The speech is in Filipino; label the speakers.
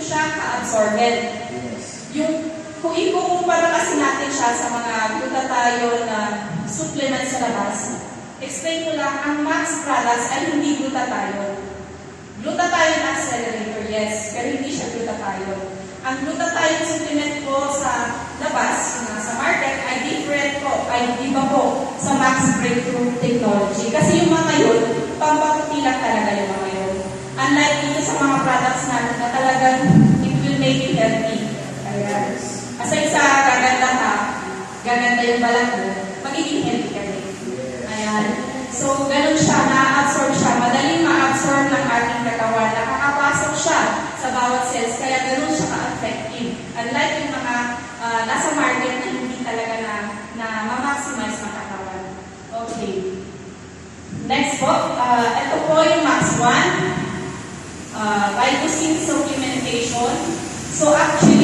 Speaker 1: siya ka-absorbent. Yung, kung ikukumpara kasi natin siya sa mga glutathione na supplements sa labas, explain ko lang, ang Max products ay hindi glutathione. Glutathione accelerator, yes, pero hindi siya glutathione. Ang glutathione supplement po sa labas, yung nasa market, ay different po, ay iba po sa Max Breakthrough Technology. Kasi yung mga yun, pampaputi lang talaga yung mga yun. Unlike dito sa mga products natin na talagang it will make you healthy. Kaya, aside sa gaganda ka, gaganda yung balat mo, magiging healthy ka rin. Ayan. So, ganun siya, na-absorb siya, madaling ma-absorb ng ating katawan, nakakapasok siya sa bawat cells, kaya ganun siya ka-effective. Unlike yung mga nasa market na hindi talaga na ma-maximize ng katawan. Okay. Next po, ito po yung Max 1, Vitosyn supplementation. So, actually,